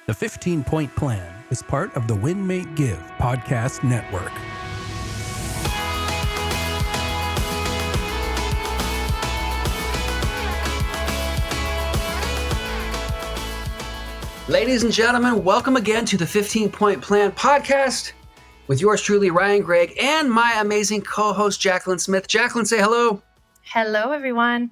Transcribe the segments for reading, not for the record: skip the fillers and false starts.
The 15-Point Plan is part of the Win, Make, Give podcast network. Ladies and gentlemen, welcome again to the 15-Point Plan podcast with yours truly, Ryan Gregg, and my amazing co-host, Jacqueline Smith. Jacqueline, say hello. Hello, everyone.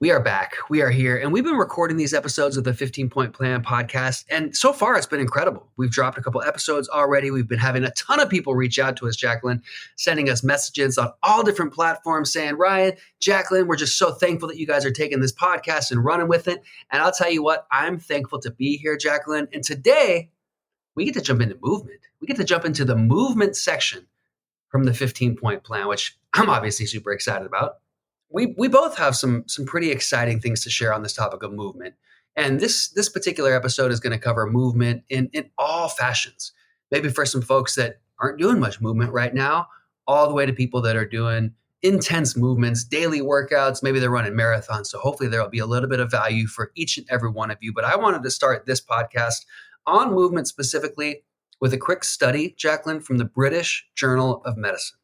We are back. We are here, and we've been recording these episodes of the 15-Point Plan podcast, and so far it's been incredible. We've dropped a couple episodes already. We've been having a ton of people reach out to us, Jacqueline, sending us messages on all different platforms saying, Ryan, Jacqueline, we're just so thankful that you guys are taking this podcast and running with it. And I'll tell you what, I'm thankful to be here, Jacqueline. And today, we get to jump into movement. We get to jump into the movement section from the 15-Point Plan, which I'm obviously super excited about. We both have some pretty exciting things to share on this topic of movement. And this particular episode is going to cover movement in all fashions. Maybe for some folks that aren't doing much movement right now, all the way to people that are doing intense movements, daily workouts, maybe they're running marathons. So hopefully there will be a little bit of value for each and every one of you. But I wanted to start this podcast on movement specifically with a quick study, Jacqueline, from the British Journal of Medicine.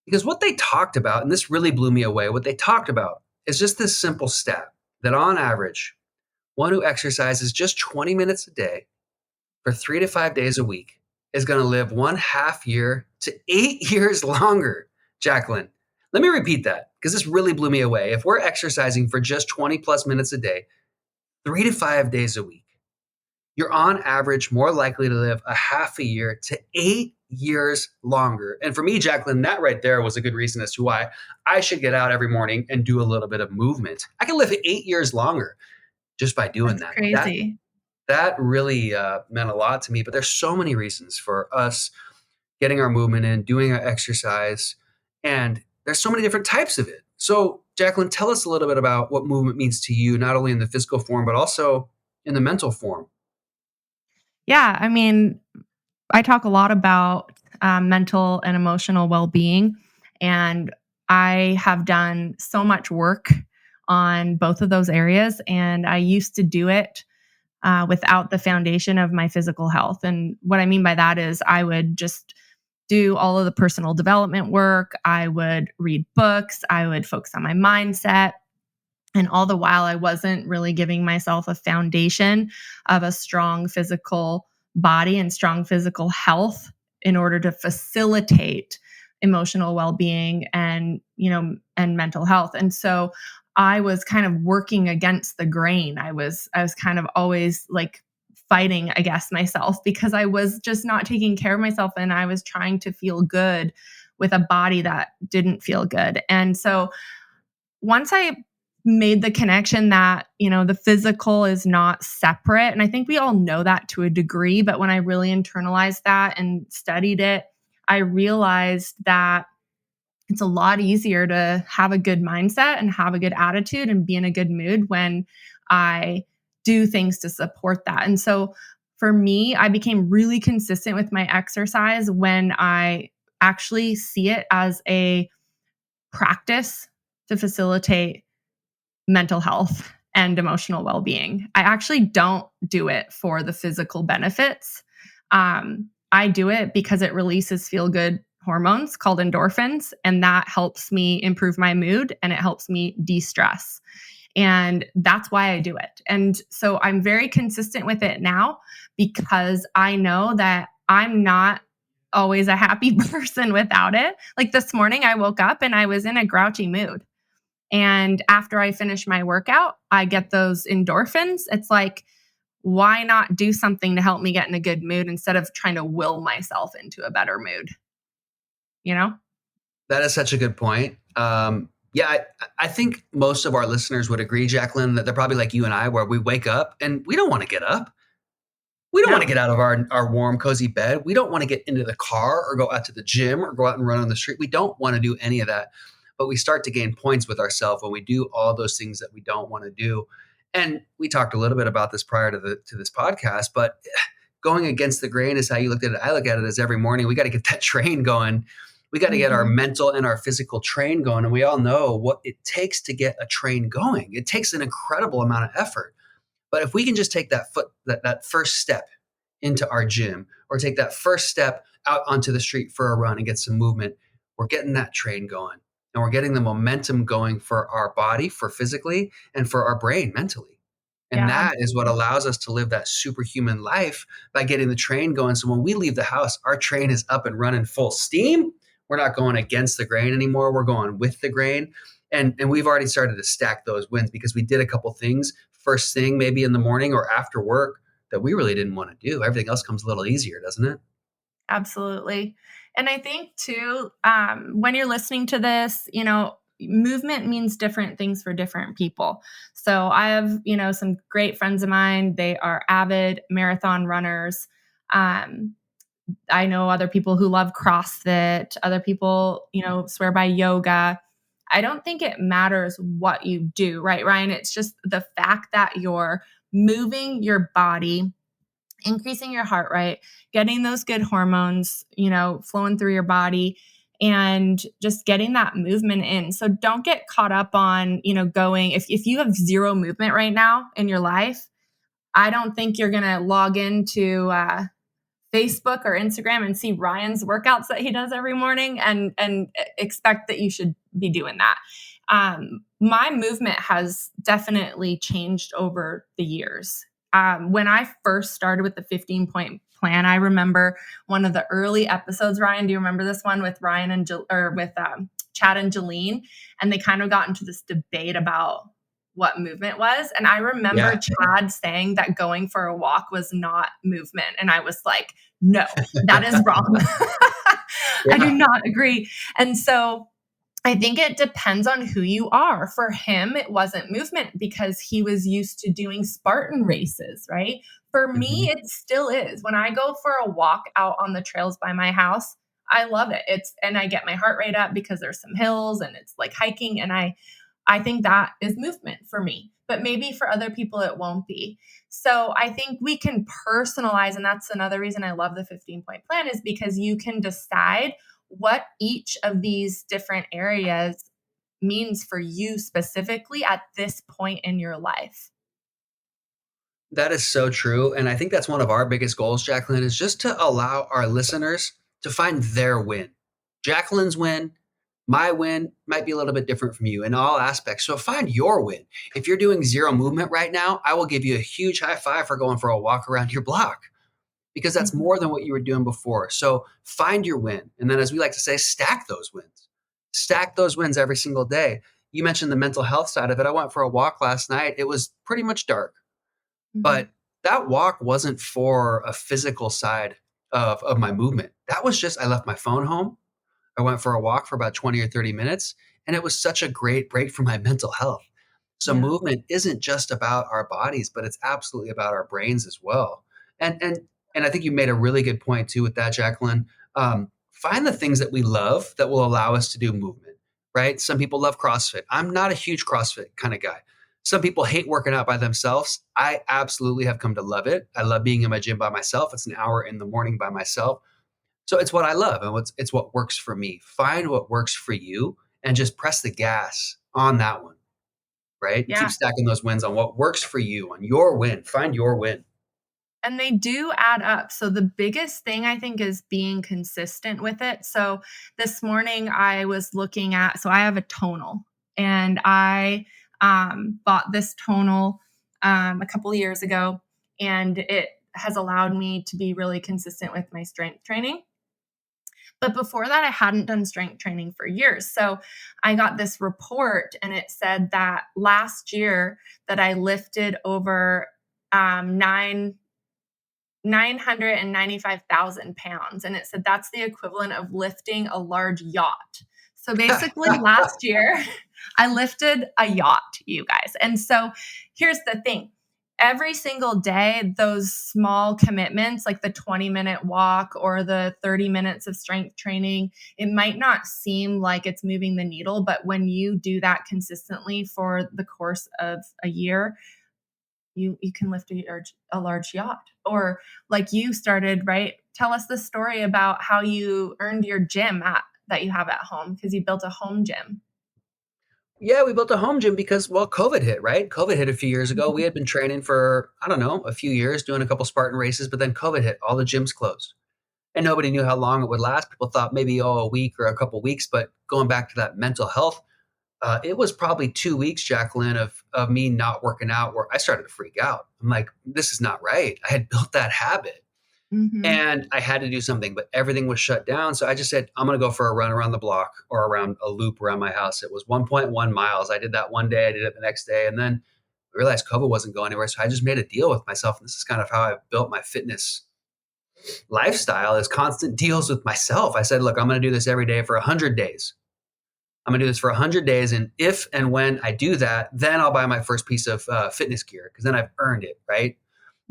Because what they talked about, and this really blew me away, what they talked about is just this simple stat that on average, one who exercises just 20 minutes a day for 3 to 5 days a week is going to live 1/2 year to 8 years longer. Jacqueline, let me repeat that because this really blew me away. If we're exercising for just 20 plus minutes a day, 3 to 5 days a week, you're on average more likely to live 1/2 year to 8 years longer. And for me, Jacqueline, that right there was a good reason as to why I should get out every morning and do a little bit of movement. I can live 8 years longer just by doing That's that. crazy. That really meant a lot to me. But there's so many reasons for us getting our movement in, doing our exercise, and there's so many different types of it. So, Jacqueline, tell us a little bit about what movement means to you, not only in the physical form, but also in the mental form. Yeah, I mean, I talk a lot about mental and emotional well-being, and I have done so much work on both of those areas, and I used to do it without the foundation of my physical health. And what I mean by that is I would just do all of the personal development work. I would read books. I would focus on my mindset. And all the while, I wasn't really giving myself a foundation of a strong physical body and strong physical health in order to facilitate emotional well-being and mental health. And so I was kind of working against the grain. I was kind of always like fighting, I guess, myself because I was just not taking care of myself and I was trying to feel good with a body that didn't feel good. And so once I made the connection that, the physical is not separate. And I think we all know that to a degree, but when I really internalized that and studied it, I realized that it's a lot easier to have a good mindset and have a good attitude and be in a good mood when I do things to support that. And so for me, I became really consistent with my exercise when I actually see it as a practice to facilitate mental health and emotional well-being. I actually don't do it for the physical benefits. I do it because it releases feel-good hormones called endorphins, and that helps me improve my mood and it helps me de-stress. And that's why I do it. And so I'm very consistent with it now because I know that I'm not always a happy person without it. Like this morning, I woke up and I was in a grouchy mood. And after I finish my workout, I get those endorphins. It's like, why not do something to help me get in a good mood instead of trying to will myself into a better mood? That is such a good point. I think most of our listeners would agree, Jacqueline, that they're probably like you and I, where we wake up and we don't want to get up. We don't want to get out of our warm, cozy bed. We don't want to get into the car or go out to the gym or go out and run on the street. We don't want to do any of that. But we start to gain points with ourselves when we do all those things that we don't want to do. And we talked a little bit about this prior to this podcast, but going against the grain is how you look at it. I look at it as every morning, we got to get that train going. We got to get our mental and our physical train going. And we all know what it takes to get a train going. It takes an incredible amount of effort. But if we can just take that first step into our gym, or take that first step out onto the street for a run and get some movement, we're getting that train going, and we're getting the momentum going for our body, for physically, and for our brain mentally. And Yeah, that is what absolutely. allows us to live that superhuman life, by getting the train going. So when we leave the house, our train is up and running full steam. We're not going against the grain anymore. We're going with the grain. And we've already started to stack those wins because we did a couple things first thing, maybe in the morning or after work, that we really didn't want to do. Everything else comes a little easier, doesn't it? Absolutely. And I think too, when you're listening to this, movement means different things for different people. So I have, some great friends of mine. They are avid marathon runners. Um, I know other people who love CrossFit, other people, swear by yoga. I don't think it matters what you do, right, Ryan? It's just the fact that you're moving your body, increasing your heart rate, getting those good hormones, flowing through your body, and just getting that movement in. So don't get caught up on, going, if you have zero movement right now in your life, I don't think you're going to log into Facebook or Instagram and see Ryan's workouts that he does every morning and expect that you should be doing that. My movement has definitely changed over the years. When I first started with the 15-point plan, I remember one of the early episodes. Ryan, do you remember this one with Ryan and with Chad and Jacqueline? And they kind of got into this debate about what movement was. And I remember Yeah. Chad saying that going for a walk was not movement. And I was like, no, that is wrong. I do Yeah. not agree. And so I think it depends on who you are. For him, it wasn't movement because he was used to doing Spartan races, right? For me, Mhm. it still is. When I go for a walk out on the trails by my house, I love it. And I get my heart rate up because there's some hills and it's like hiking, and I think that is movement for me, but maybe for other people it won't be. So I think we can personalize, and that's another reason I love the 15-point plan, is because you can decide what each of these different areas means for you specifically at this point in your life. That is so true. And I think that's one of our biggest goals, Jacqueline, is just to allow our listeners to find their win. Jacqueline's win, my win might be a little bit different from you in all aspects. So find your win. If you're doing zero movement right now, I will give you a huge high five for going for a walk around your block, because that's Mhm. more than what you were doing before. So find your win. And then, as we like to say, stack those wins. Stack those wins every single day. You mentioned the mental health side of it. I went for a walk last night. It was pretty much dark. Mhm. But that walk wasn't for a physical side of my movement. That was just, I left my phone home. I went for a walk for about 20 or 30 minutes, and it was such a great break for my mental health. So Yeah. movement isn't just about our bodies, but it's absolutely about our brains as well. And I think you made a really good point too with that, Jacqueline. Find the things that we love that will allow us to do movement, right? Some people love CrossFit. I'm not a huge CrossFit kind of guy. Some people hate working out by themselves. I absolutely have come to love it. I love being in my gym by myself. It's an hour in the morning by myself. So it's what I love, and it's what works for me. Find what works for you and just press the gas on that one, right? And keep Yeah. stacking those wins on what works for you, on your win. Find your win. And they do add up. So the biggest thing I think is being consistent with it. So this morning I was looking at, so I have a tonal, and I bought this tonal a couple of years ago, and it has allowed me to be really consistent with my strength training. But before that, I hadn't done strength training for years. So I got this report, and it said that last year that I lifted over 995,000 pounds. And it said that's the equivalent of lifting a large yacht. So basically, last year, I lifted a yacht, you guys. And so here's the thing, every single day, those small commitments, like the 20-minute walk or the 30 minutes of strength training, it might not seem like it's moving the needle, but when you do that consistently for the course of a year, you can lift a large yacht. Or like you started, right? Tell us the story about how you earned your gym that you have at home because you built a home gym. Yeah, we built a home gym because, well, COVID hit, right? COVID hit a few years ago. We had been training for, I don't know, a few years, doing a couple Spartan races, but then COVID hit. All the gyms closed. And nobody knew how long it would last. People thought maybe, a week or a couple weeks. But going back to that mental health, it was probably 2 weeks, Jacqueline, of me not working out where I started to freak out. I'm like, this is not right. I had built that habit Mhm. and I had to do something, but everything was shut down. So I just said, I'm going to go for a run around the block or around a loop around my house. It was 1.1 miles. I did that one day, I did it the next day. And then I realized COVID wasn't going anywhere. So I just made a deal with myself. And this is kind of how I've built my fitness lifestyle, is constant deals with myself. I said, look, I'm going to do this every day for 100 days. I'm going to do this for 100 days. And if and when I do that, then I'll buy my first piece of fitness gear because then I've earned it, right?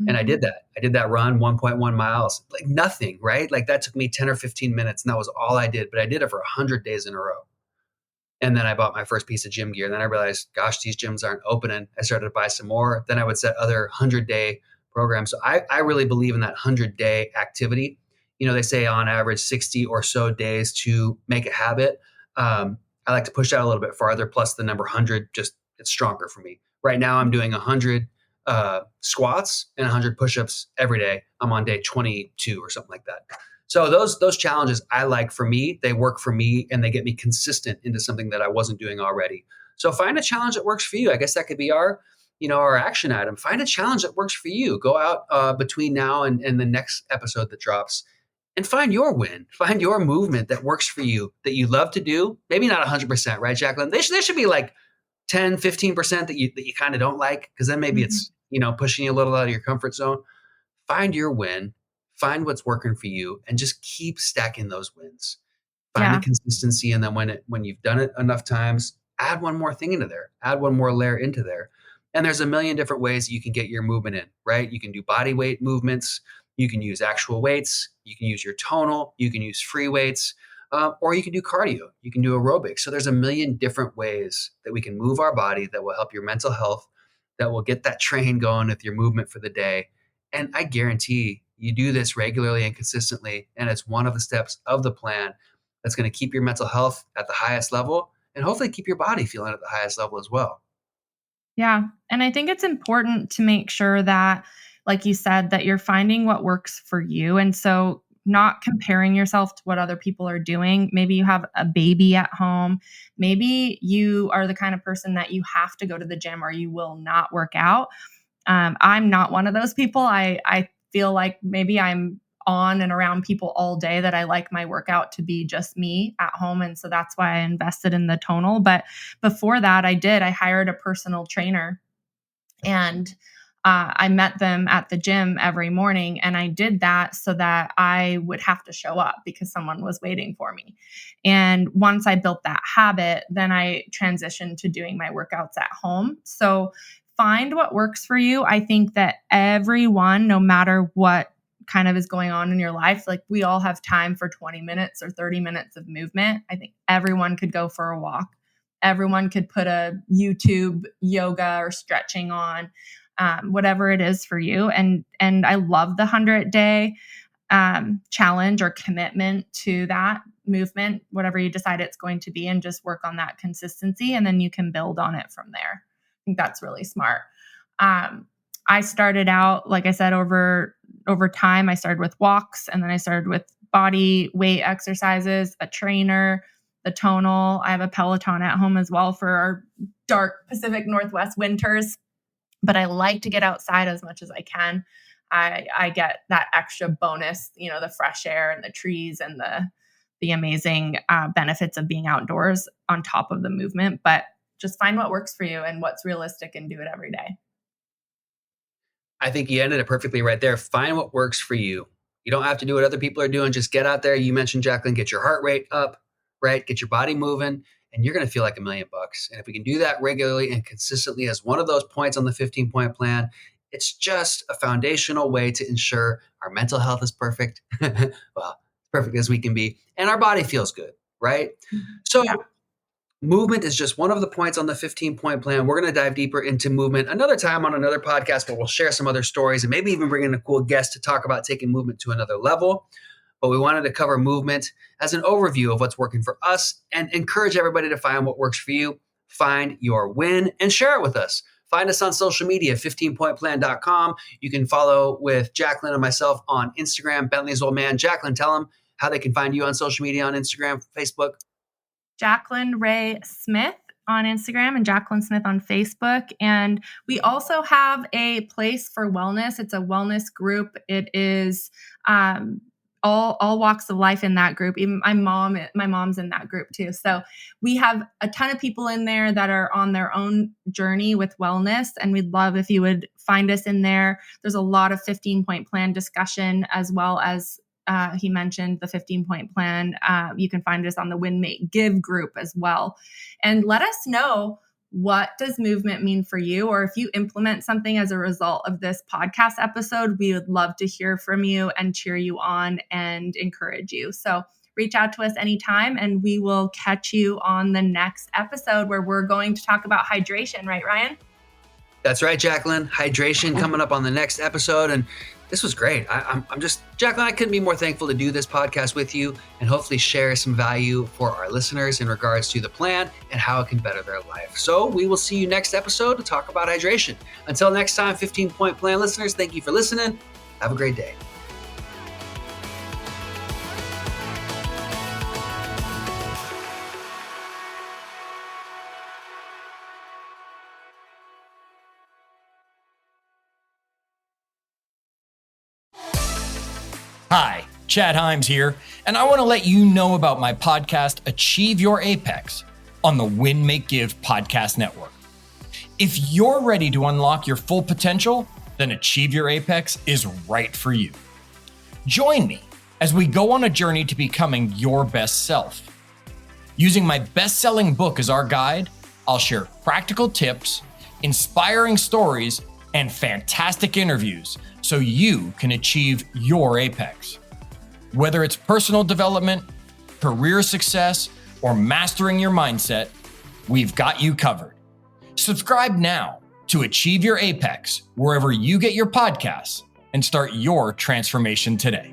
And I Mhm. did that. I did that run 1.1 miles, like nothing, right? Like that took me 10 or 15 minutes and that was all I did. But I did it for 100 days in a row. And then I bought my first piece of gym gear. Then I realized, gosh, these gyms aren't opening. I started to buy some more. Then I would set other 100-day programs. So I really believe in that 100-day activity. They say on average 60 or so days to make a habit. I like to push that a little bit farther. Plus the number 100, just it's stronger for me. Right now I'm doing 100 squats and 100 push-ups every day. I'm on day 22 or something like that. So those challenges I like for me, they work for me and they get me consistent into something that I wasn't doing already. So find a challenge that works for you. I guess that could be our action item. Find a challenge that works for you. Go out between now and the next episode that drops and find your win. Find your movement that works for you, that you love to do. Maybe not 100%, right, Jacqueline? There should be like 10, 15% that you kind of don't like, because then maybe Mhm. it's, pushing you a little out of your comfort zone. Find your win, find what's working for you, and just keep stacking those wins. Find the Yeah. consistency, and then when you've done it enough times, add one more thing into there, add one more layer into there. And there's a million different ways you can get your movement in, right? You can do body weight movements, you can use actual weights, you can use your tonal, you can use free weights, or you can do cardio, you can do aerobics. So there's a million different ways that we can move our body that will help your mental health, that will get that train going with your movement for the day. And I guarantee you do this regularly and consistently, and it's one of the steps of the plan that's going to keep your mental health at the highest level and hopefully keep your body feeling at the highest level as well. Yeah. And I think it's important to make sure that, like you said, that you're finding what works for you. And so not comparing yourself to what other people are doing. Maybe you have a baby at home. Maybe you are the kind of person that you have to go to the gym or you will not work out. I'm not one of those people. I feel like maybe I'm on and around people all day, that I like my workout to be just me at home. And so that's why I invested in the tonal. But before that, I hired a personal trainer, and I met them at the gym every morning. And I did that so that I would have to show up because someone was waiting for me. And once I built that habit, then I transitioned to doing my workouts at home. So find what works for you. I think that everyone, no matter what kind of is going on in your life, like we all have time for 20 minutes or 30 minutes of movement. I think everyone could go for a walk. Everyone could put a YouTube yoga or stretching on, whatever it is for you. And I love the 100-day challenge or commitment to that movement, whatever you decide it's going to be, and just work on that consistency, and then you can build on it from there. I think that's really smart. Um, I started out, like I said, over time. I started with walks, and then I started with body weight exercises, a trainer, the tonal. I have a Peloton at home as well for our dark Pacific Northwest winters, but I like to get outside as much as I can. I get that extra bonus, the fresh air and the trees and the amazing benefits of being outdoors on top of the movement. But just find what works for you and what's realistic and do it every day. I think you ended it perfectly right there. Find what works for you. You don't have to do what other people are doing. Just get out there. You mentioned, Jacqueline, get your heart rate up, right? Get your body moving, and you're going to feel like $1,000,000. And if we can do that regularly and consistently as one of those points on the 15-point plan, it's just a foundational way to ensure our mental health is perfect. Well, perfect as we can be, and our body feels good, right? Yeah. So movement is just one of the points on the 15-point plan. We're going to dive deeper into movement another time on another podcast, but we'll share some other stories and maybe even bring in a cool guest to talk about taking movement to another level. But we wanted to cover movement as an overview of what's working for us and encourage everybody to find what works for you. find your win and share it with us. Find us on social media, 15pointplan.com. You can follow with Jacqueline and myself on Instagram, Bentley's Old Man. Jacqueline, tell them how they can find you on social media, on Instagram, Facebook. Jacqueline Ray Smith on Instagram and Jacqueline Smith on Facebook. And we also have a place for wellness. It's a wellness group. It is all walks of life in that group. Even my mom's in that group too. So we have a ton of people in there that are on their own journey with wellness. And we'd love if you would find us in there. There's a lot of 15-point plan discussion, as well as he mentioned the 15-point plan. You can find us on the Win, Make, Give group as well. And let us know, what does movement mean for you? Or if you implement something as a result of this podcast episode, we would love to hear from you and cheer you on and encourage you. So reach out to us anytime, and we will catch you on the next episode, where we're going to talk about hydration, right, Ryan? That's right, Jacqueline. Hydration coming up on the next episode. And this was great. I'm just, Jacqueline, I couldn't be more thankful to do this podcast with you and hopefully share some value for our listeners in regards to the plan and how it can better their life. So we will see you next episode to talk about hydration. Until next time, 15-Point Plan listeners, thank you for listening. Have a great day. Hi, Chad Himes here, and I want to let you know about my podcast, Achieve Your Apex, on the Win, Make, Give podcast network. If you're ready to unlock your full potential, then Achieve Your Apex is right for you. Join me as we go on a journey to becoming your best self. Using my best-selling book as our guide, I'll share practical tips, inspiring stories, and fantastic interviews so you can achieve your apex. Whether it's personal development, career success, or mastering your mindset, we've got you covered. Subscribe now to Achieve Your Apex wherever you get your podcasts and start your transformation today.